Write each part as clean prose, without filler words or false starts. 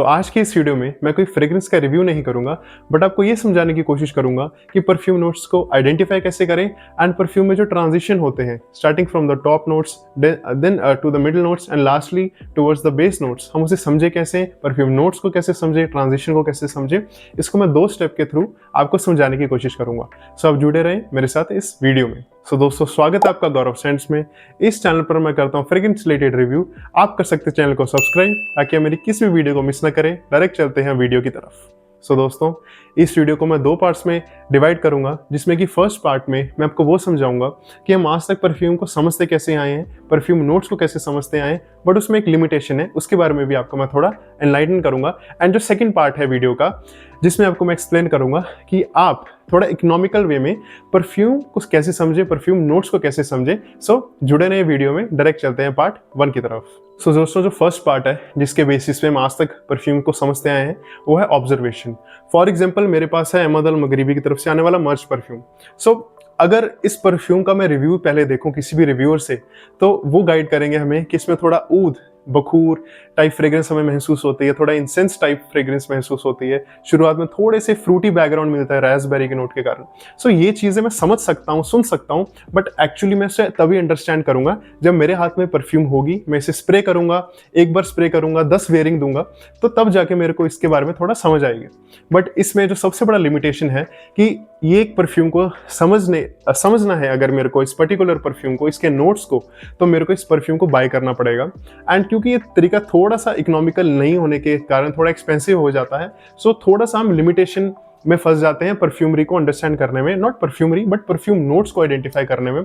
आज की इस वीडियो में मैं कोई फ्रेग्रेंस का रिव्यू नहीं करूंगा, बट आपको ये समझाने की कोशिश करूंगा कि परफ्यूम नोट्स को आइडेंटिफाई कैसे करें एंड परफ्यूम में जो ट्रांजिशन होते हैं starting from the top notes then to the middle notes and lastly towards the base notes, हम उसे समझे कैसे, परफ्यूम नोट्स को कैसे समझे, ट्रांजिशन को कैसे समझे, इसको मैं 2 स्टेप के थ्रू आपको समझाने की कोशिश करूंगा। आप जुड़े रहें मेरे साथ इस वीडियो में। दोस्तों, स्वागत है आपका गौरव सेंट्स में। इस चैनल पर मैं करता हूँ फ्रेग्रेंस रिलेटेड रिव्यू। आप कर सकते हैं चैनल को सब्सक्राइब ताकि आप मेरी किसी भी वीडियो को मिस ना करें। डायरेक्ट चलते हैं वीडियो की तरफ। दोस्तों, इस वीडियो को मैं 2 पार्ट्स में डिवाइड करूंगा, जिसमें कि फर्स्ट पार्ट में मैं आपको वो समझाऊंगा कि हम आज तक परफ्यूम को समझते कैसे आए हैं, परफ्यूम नोट्स को कैसे समझते आए हैं, बट उसमें एक लिमिटेशन है, उसके बारे में भी आपको मैं थोड़ा एनलाइटन करूंगा। एंड जो सेकंड पार्ट है वीडियो का, जिसमें आपको मैं एक्सप्लेन करूंगा कि आप थोड़ा इकोनॉमिकल वे में परफ्यूम को कैसे समझे, परफ्यूम नोट्स को कैसे समझे। जुड़े रहे वीडियो में। डायरेक्ट चलते हैं पार्ट 1 की तरफ। दोस्तों, जो फर्स्ट पार्ट है जिसके बेसिस पे हम आज तक परफ्यूम को समझते आए हैं, वो है ऑब्जर्वेशन। फॉर एग्जाम्पल, मेरे पास है अहमद अल मगरिबी की तरफ से आने वाला मर्ज परफ्यूम। अगर इस परफ्यूम का मैं रिव्यू पहले देखूं किसी भी रिव्यूअर से, तो वो गाइड करेंगे हमें कि इसमें थोड़ा ऊद बखूर टाइप फ्रेग्रेंस हमें महसूस होती है, थोड़ा इंसेंस टाइप फ्रेग्रेंस महसूस होती है। शुरुआत में थोड़े से फ्रूटी बैकग्राउंड मिलता है रास्पबेरी के नोट के कारण। ये चीज़ें मैं समझ सकता हूँ, सुन सकता हूँ, बट एक्चुअली मैं इसे तभी अंडरस्टैंड करूंगा जब मेरे हाथ में परफ्यूम होगी, मैं इसे स्प्रे करूंगा, एक बार स्प्रे करूंगा, 10 वेयरिंग दूंगा, तो तब जाके मेरे को इसके बारे में थोड़ा समझ आएगी। बट इसमें जो सबसे बड़ा लिमिटेशन है कि ये एक परफ्यूम को समझना है अगर मेरे को इस पर्टिकुलर परफ्यूम को, इसके नोट्स को, तो मेरे को इस परफ्यूम को बाय करना पड़ेगा। एंड क्योंकि ये तरीका थोड़ा सा इकोनॉमिकल नहीं होने के कारण थोड़ा एक्सपेंसिव हो जाता है, थोड़ा सा हम लिमिटेशन में फंस जाते हैं परफ्यूमरी को अंडरस्टैंड करने में, not perfumery but perfume notes को आइडेंटिफाई करने में।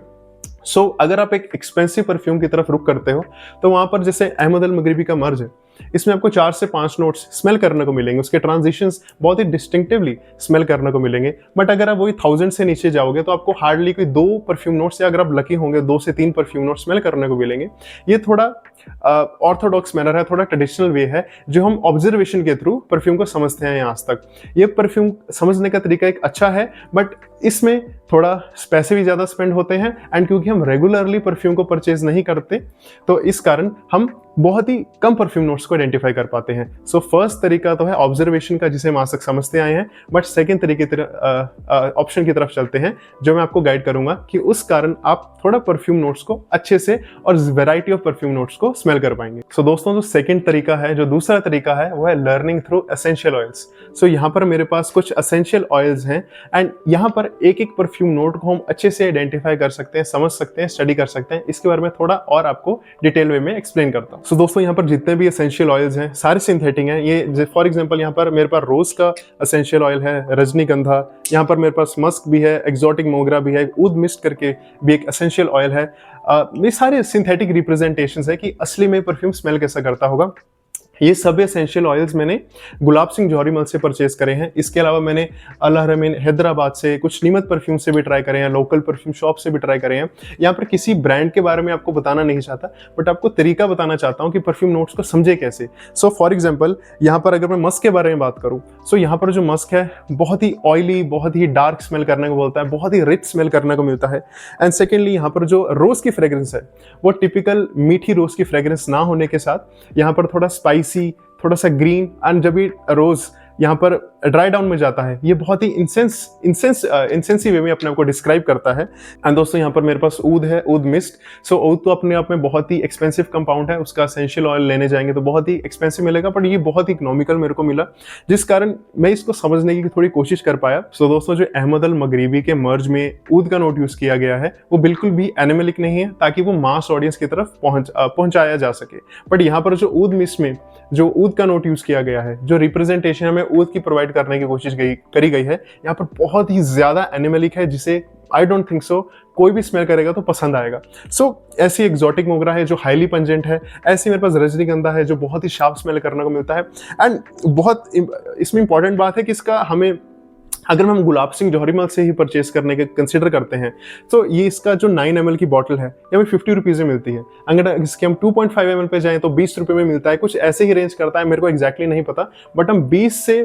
अगर आप एक एक्सपेंसिव परफ्यूम की तरफ रुख करते हो, तो वहां पर जैसे अहमद अल मगरिबी का मर्ज है, इसमें आपको 4 से 5 नोट्स स्मेल करने को मिलेंगे, उसके ट्रांजिशंस बहुत ही डिस्टिंक्टिवली स्मेल करने को मिलेंगे। बट अगर आप वही 1000 से नीचे जाओगे तो आपको हार्डली कोई 2 परफ्यूम नोट्स, या अगर आप लकी होंगे 2 से 3 परफ्यूम नोट्स स्मेल करने को मिलेंगे। ये थोड़ा ऑर्थोडॉक्स मैनर है, थोड़ा ट्रेडिशनल वे है, जो हम ऑब्जर्वेशन के थ्रू परफ्यूम को समझते हैं आज तक। ये परफ्यूम समझने का तरीका एक अच्छा है, बट इसमें थोड़ा पैसे भी ज़्यादा स्पेंड होते हैं। एंड क्योंकि हम रेगुलरली परफ्यूम को परचेज नहीं करते, तो इस कारण हम बहुत ही कम परफ्यूम नोट्स को आइडेंटिफाई कर पाते हैं। फर्स्ट तरीका तो है ऑब्जर्वेशन का, जिसे हम आज तक समझते आए हैं, बट सेकंड तरीके ऑप्शन की तरफ चलते हैं, जो मैं आपको गाइड करूंगा कि उस कारण आप थोड़ा परफ्यूम नोट्स को अच्छे से और वैरायटी ऑफ परफ्यूम नोट्स को स्मेल कर पाएंगे। दोस्तों, जो सेकंड तरीका है, जो दूसरा तरीका है, वो है लर्निंग थ्रू एसेंशियल ऑयल्स। यहाँ पर मेरे पास कुछ एसेंशियल ऑयल्स हैं, एंड यहाँ पर एक एक परफ्यूम नोट को हम अच्छे से आइडेंटिफाई कर सकते हैं, समझ सकते हैं, स्टडी कर सकते हैं। इसके बारे में थोड़ा और आपको डिटेल वे में एक्सप्लेन करता हूँ। दोस्तों, यहाँ पर जितने भी एसेंशियल ऑयल्स हैं सारे सिंथेटिक हैं। ये फॉर एग्जांपल यहाँ पर मेरे पास रोज का एसेंशियल ऑयल है, रजनीगंधा, यहाँ पर मेरे पास मस्क भी है, एक्सोटिक मोगरा भी है, ऊद मिस्ट करके भी एक एसेंशियल ऑयल है। ये सारे सिंथेटिक रिप्रेजेंटेशंस है कि असली में परफ्यूम स्मेल कैसा करता होगा। ये सब एसेंशियल ऑयल्स मैंने गुलाब सिंह जौहरी मल से परचेज करे हैं। इसके अलावा मैंने अल हरमैन हैदराबाद से, कुछ नीमत परफ्यूम से भी ट्राई करे हैं, लोकल परफ्यूम शॉप से भी ट्राई करे हैं। यहाँ पर किसी ब्रांड के बारे में आपको बताना नहीं चाहता, बट आपको तरीका बताना चाहता हूँ कि परफ्यूम नोट्स को समझे कैसे। फॉर एग्जाम्पल, यहाँ पर अगर मैं मस्क के बारे में बात करूँ, यहाँ पर जो मस्क है बहुत ही ऑयली, बहुत ही डार्क स्मेल करने को बोलता है, बहुत ही रिच स्मेल करने को मिलता है। एंड सेकेंडली, यहाँ पर जो रोज की फ्रेग्रेंस है, वो टिपिकल मीठी रोज की फ्रेग्रेंस ना होने के साथ यहाँ पर थोड़ा स्पाइसी, थोड़ा सा ग्रीन, एंड जब भी रोज यहाँ पर ड्राई डाउन में जाता है, ये बहुत ही इंसेंसिव वे में अपने आप को डिस्क्राइब करता है। एंड दोस्तों, यहाँ पर मेरे पास ऊद है, ऊद मिस्ट। ऊद तो अपने आप में बहुत ही एक्सपेंसिव कंपाउंड है, उसका एसेंशियल ऑयल लेने जाएंगे तो बहुत ही एक्सपेंसिव मिलेगा, बट ये बहुत ही इकोनॉमिकल मेरे को मिला, जिस कारण मैं इसको समझने की थोड़ी कोशिश कर पाया। दोस्तों, जो अहमद अल मगरिबी के मर्ज में ऊद का नोट यूज किया गया है, वो बिल्कुल भी एनिमलिक नहीं है, ताकि वो मास ऑडियंस की तरफ पहुंचाया जा सके। बट यहाँ पर जो ऊद मिस्ट में जो ऊद का नोट यूज किया गया है, जो रिप्रेजेंटेशन हमें ऊद की प्रोवाइड करने की कोशिश करी गई है, यहाँ पर बहुत ही ज्यादा एनिमलिक है, जिसे आई डोंट थिंक सो कोई भी स्मेल करेगा तो पसंद आएगा। ऐसी एक्सोटिक मोगरा है जो हाईली पंजेंट है, ऐसी मेरे पास रजनीगंधा है जो बहुत ही शार्प स्मेल करने को मिलता है। एंड बहुत इसमें इंपॉर्टेंट बात है कि इसका हमें, अगर हम गुलाब सिंह जौहरी मल से ही परचेज करने के कंसिडर करते हैं, तो ये इसका जो 9 ml की बॉटल है, ये हमें 50 रुपीज़ में मिलती है। अगर इसके हम 2.5 ml पे जाएं तो 20 रुपये में मिलता है, कुछ ऐसे ही रेंज करता है, मेरे को एग्जैक्टली नहीं पता, बट हम 20 से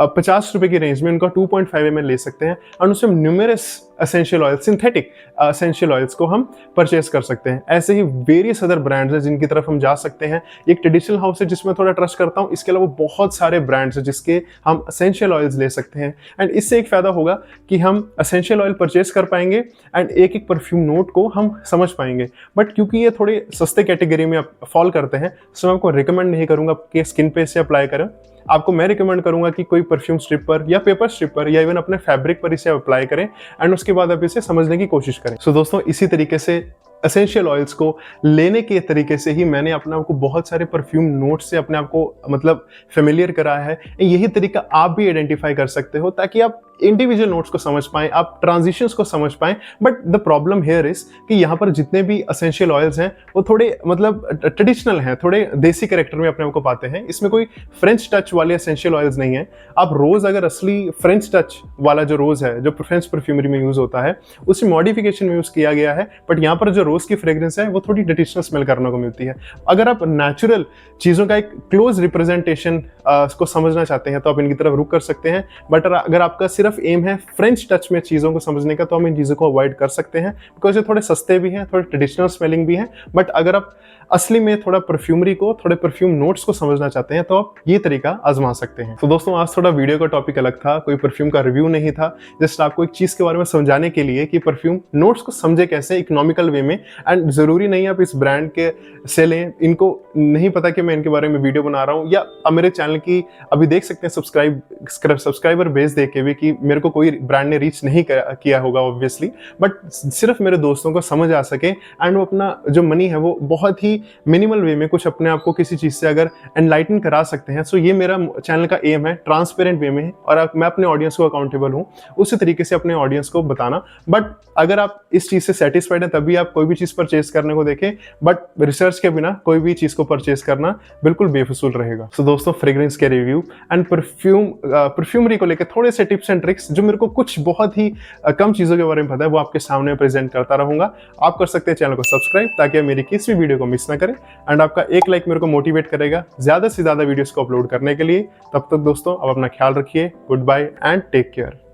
50 रुपए की रेंज में उनका 2.5 ml ले सकते हैं। और उससे हम numerous essential oil, synthetic essential oils को हम परचेस कर सकते हैं। ऐसे ही वेरियस अदर ब्रांड्स हैं जिनकी तरफ हम जा सकते हैं। एक ट्रेडिशनल हाउस है जिसमें थोड़ा ट्रस्ट करता हूँ, इसके अलावा बहुत सारे ब्रांड्स हैं जिसके हम एसेंशियल ऑयल्स ले सकते हैं। एंड इससे एक फायदा होगा कि हम एसेंशियल ऑयल परचेस कर पाएंगे एंड एक एक परफ्यूम नोट को हम समझ पाएंगे। बट क्योंकि ये थोड़े सस्ते कैटेगरी में फॉल करते हैं, सो मैं आपको रिकमेंड नहीं करूंगा कि स्किन पे इसे अप्लाई करें। आपको मैं रिकमेंड करूंगा कि कोई परफ्यूम स्ट्रिप पर या पेपर स्ट्रिप पर या इवन अपने फैब्रिक पर इसे अप्लाई करें एंड उसके बाद आप इसे समझने की कोशिश करें। सो दोस्तों, इसी तरीके से एसेंशियल ऑयल्स को लेने के तरीके से ही मैंने अपने आप को बहुत सारे परफ्यूम नोट से अपने आप को मतलब फेमिलियर कराया है। यही तरीका आप भी आइडेंटिफाई कर सकते हो ताकि आप इंडिविजुअल नोट्स को समझ पाएं, आप ट्रांजिशंस को समझ पाएं। But the problem here is कि यहाँ पर जितने भी एसेंशियल ऑयल्स हैं वो थोड़े मतलब ट्रेडिशनल हैं, थोड़े देसी कैरेक्टर में अपने आप को पाते हैं। इसमें कोई फ्रेंच टच वाले एसेंशियल ऑयल्स नहीं है। आप रोज अगर असली फ्रेंच टच वाला जो रोज है जो फ्रेंच परफ्यूमरी में यूज होता है उसी मॉडिफिकेशन में यूज किया गया है, बट यहाँ पर जो रोज की फ्रेग्रेंस है वो थोड़ी ट्रेडिशनल स्मेल करने को मिलती है। अगर आप नेचुरल चीजों का एक क्लोज रिप्रेजेंटेशन को समझना चाहते हैं तो आप इनकी तरफ रुक कर सकते हैं। बट अगर आपका सिर्फ एम है फ्रेंच टच में चीजों को समझने का तो हम इन चीजों को अवॉइड कर सकते हैं, बिकॉज ये थोड़े सस्ते भी हैं, थोड़े ट्रेडिशनल स्मेलिंग भी हैं। बट अगर आप असली में थोड़ा परफ्यूमरी को, थोड़े परफ्यूम नोट्स को समझना चाहते हैं तो आप ये तरीका आजमा सकते हैं। तो दोस्तों, आज थोड़ा वीडियो का टॉपिक अलग था, कोई परफ्यूम का रिव्यू नहीं था, जस्ट आपको एक चीज के बारे में समझाने के लिए कि परफ्यूम नोट्स को समझे कैसे इकोनॉमिकल वे में। एंड जरूरी नहीं आप इस ब्रांड के से लें, इनको नहीं पता कि मैं इनके बारे में वीडियो बना रहा हूँ, या मेरे चैनल की अभी देख सकते हैं सब्सक्राइबर बेस देख के भी कि मेरे को कोई ब्रांड ने रीच नहीं किया होगा ऑब्वियसली, बट सिर्फ मेरे दोस्तों को समझ आ सके एंड वो अपना जो मनी है वो बहुत ही मिनिमल वे में कुछ अपने आप को किसी चीज से अगर एनलाइटन करा सकते हैं। सो ये मेरा चैनल का एम है, ट्रांसपेरेंट वे में है, और मैं अपने ऑडियंस को अकाउंटेबल हूँ उसी तरीके से अपने ऑडियंस को बताना। बट अगर आप इस चीज से सेटिस्फाइड हैं तभी आप कोई भी चीज परचेज करने को देखें, बट रिसर्च के बिना कोई भी चीज को परचेज करना बिल्कुल बेफिजूल रहेगा। सो दोस्तों, फ्रेग्रेंस के रिव्यू एंड परफ्यूमरी को लेकर थोड़े से टिप्स एंड ट्रिक्स जो मेरे को कुछ बहुत ही कम चीजों के बारे में पता है वो आपके सामने प्रेजेंट करता रहूंगा। आप कर सकते हैं चैनल को सब्सक्राइब ताकि आप मेरी किसी भी वीडियो को मिस ना करें, एंड आपका एक लाइक मेरे को मोटिवेट करेगा ज्यादा से ज्यादा वीडियोस को अपलोड करने के लिए। तब तक दोस्तों, आप अपना ख्याल रखिए। Good bye and take care.